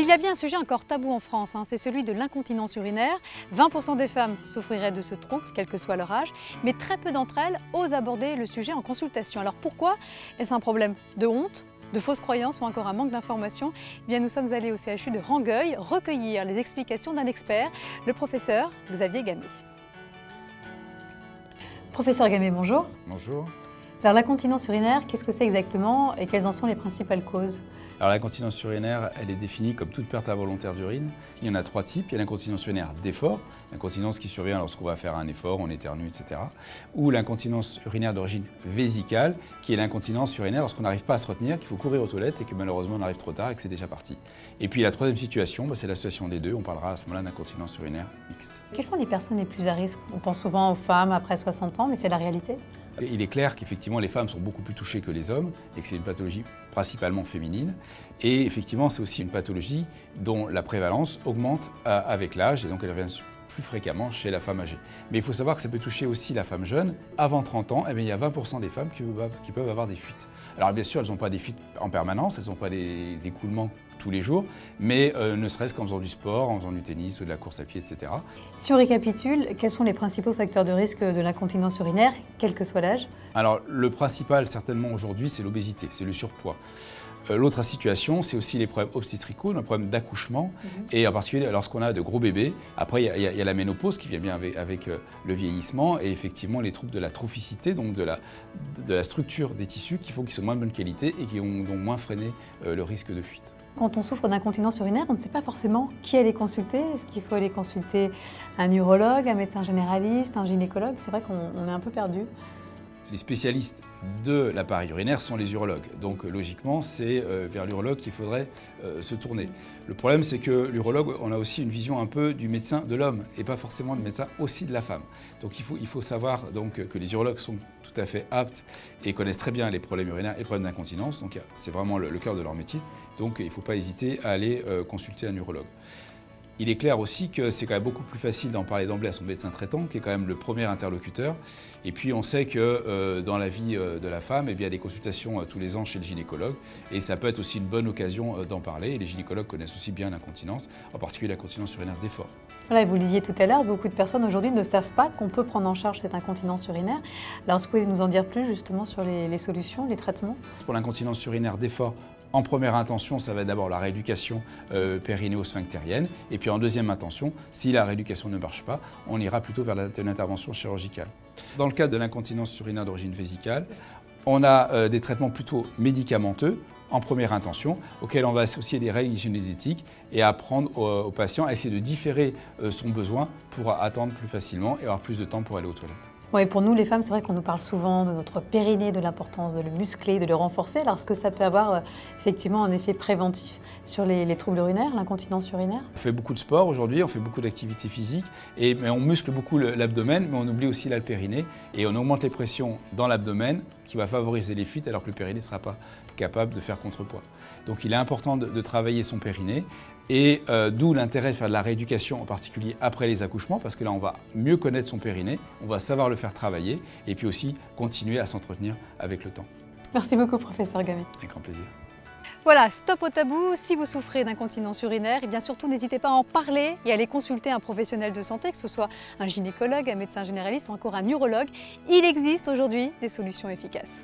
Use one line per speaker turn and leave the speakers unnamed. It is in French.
S'il y a bien un sujet encore tabou en France, c'est celui de l'incontinence urinaire. 20% des femmes souffriraient de ce trouble, quel que soit leur âge, mais très peu d'entre elles osent aborder le sujet en consultation. Alors pourquoi? Est-ce un problème de honte, de fausses croyances ou encore un manque d'information? Eh bien, nous sommes allés au CHU de Rangueil recueillir les explications d'un expert, le professeur Xavier Gamet. Professeur Gamet, bonjour.
Bonjour.
Alors l'incontinence urinaire, qu'est-ce que c'est exactement et quelles en sont les principales causes?
Alors l'incontinence urinaire, elle est définie comme toute perte involontaire d'urine. Il y en a trois types. Il y a l'incontinence urinaire d'effort, l'incontinence qui survient lorsqu'on va faire un effort, on éternue, etc. Ou l'incontinence urinaire d'origine vésicale, qui est l'incontinence urinaire lorsqu'on n'arrive pas à se retenir, qu'il faut courir aux toilettes et que malheureusement on arrive trop tard et que c'est déjà parti. Et puis la troisième situation, c'est l'association des deux. On parlera à ce moment-là d'incontinence urinaire mixte.
Quelles sont les personnes les plus à risque? On pense souvent aux femmes après 60 ans, mais c'est la réalité?
Il est clair qu'effectivement les femmes sont beaucoup plus touchées que les hommes et que c'est une pathologie principalement féminine. Et effectivement c'est aussi une pathologie dont la prévalence augmente avec l'âge et donc elle revient plus fréquemment chez la femme âgée. Mais il faut savoir que ça peut toucher aussi la femme jeune. Avant 30 ans, il y a 20% des femmes qui peuvent avoir des fuites. Alors bien sûr, elles n'ont pas des fuites en permanence, elles n'ont pas des écoulements tous les jours, mais ne serait-ce qu'en faisant du sport, en faisant du tennis ou de la course à pied, etc. Si
on récapitule, quels sont les principaux facteurs de risque de l'incontinence urinaire, quel que soit l'âge?
Alors le principal certainement aujourd'hui, c'est l'obésité, c'est le surpoids. L'autre situation, c'est aussi les problèmes obstétricaux, les problèmes d'accouchement, et en particulier lorsqu'on a de gros bébés. Après, il y a la ménopause qui vient bien avec le vieillissement, et effectivement les troubles de la trophicité, donc de la structure des tissus, qui font qu'ils sont de moins bonne qualité et qui ont donc moins freiné le risque de fuite.
Quand on souffre d'incontinence urinaire, on ne sait pas forcément qui aller consulter. Est-ce qu'il faut aller consulter un urologue, un médecin généraliste, un gynécologue? C'est vrai qu'on est un peu perdu.
Les spécialistes de l'appareil urinaire sont les urologues. Donc logiquement, c'est vers l'urologue qu'il faudrait se tourner. Le problème, c'est que l'urologue, on a aussi une vision un peu du médecin de l'homme et pas forcément du médecin aussi de la femme. Donc il faut savoir donc, que les urologues sont tout à fait aptes et connaissent très bien les problèmes urinaires et les problèmes d'incontinence. Donc c'est vraiment le cœur de leur métier. Donc il ne faut pas hésiter à aller consulter un urologue. Il est clair aussi que c'est quand même beaucoup plus facile d'en parler d'emblée à son médecin traitant, qui est quand même le premier interlocuteur. Et puis on sait que dans la vie de la femme, il y a des consultations tous les ans chez le gynécologue. Et ça peut être aussi une bonne occasion d'en parler. Et les gynécologues connaissent aussi bien l'incontinence, en particulier l'incontinence urinaire d'effort.
Voilà, vous le disiez tout à l'heure, beaucoup de personnes aujourd'hui ne savent pas qu'on peut prendre en charge cette incontinence urinaire. Alors est-ce que vous pouvez nous en dire plus justement sur les solutions, les traitements?
Pour l'incontinence urinaire d'effort, en première intention, ça va être d'abord la rééducation périnéo-sphinctérienne. Et puis en deuxième intention, si la rééducation ne marche pas, on ira plutôt vers une intervention chirurgicale. Dans le cas de l'incontinence urinaire d'origine vésicale, on a des traitements plutôt médicamenteux en première intention, auxquels on va associer des règles hygiéno-diététiques et apprendre au patient à essayer de différer son besoin pour attendre plus facilement et avoir plus de temps pour aller aux toilettes.
Oui, pour nous les femmes, c'est vrai qu'on nous parle souvent de notre périnée, de l'importance de le muscler, de le renforcer. Alors est-ce que ça peut avoir effectivement un effet préventif sur les troubles urinaires, l'incontinence urinaire?
On fait beaucoup de sport aujourd'hui, on fait beaucoup d'activités physiques, mais on muscle beaucoup l'abdomen, mais on oublie aussi le périnée et on augmente les pressions dans l'abdomen qui va favoriser les fuites alors que le périnée ne sera pas capable de faire contrepoids. Donc il est important de travailler son périnée. Et d'où l'intérêt de faire de la rééducation, en particulier après les accouchements, parce que là, on va mieux connaître son périnée, on va savoir le faire travailler, et puis aussi continuer à s'entretenir avec le temps.
Merci beaucoup, professeur Gamet.
Avec grand plaisir.
Voilà, stop au tabou. Si vous souffrez d'incontinence urinaire, et bien surtout, n'hésitez pas à en parler et à aller consulter un professionnel de santé, que ce soit un gynécologue, un médecin généraliste ou encore un urologue. Il existe aujourd'hui des solutions efficaces.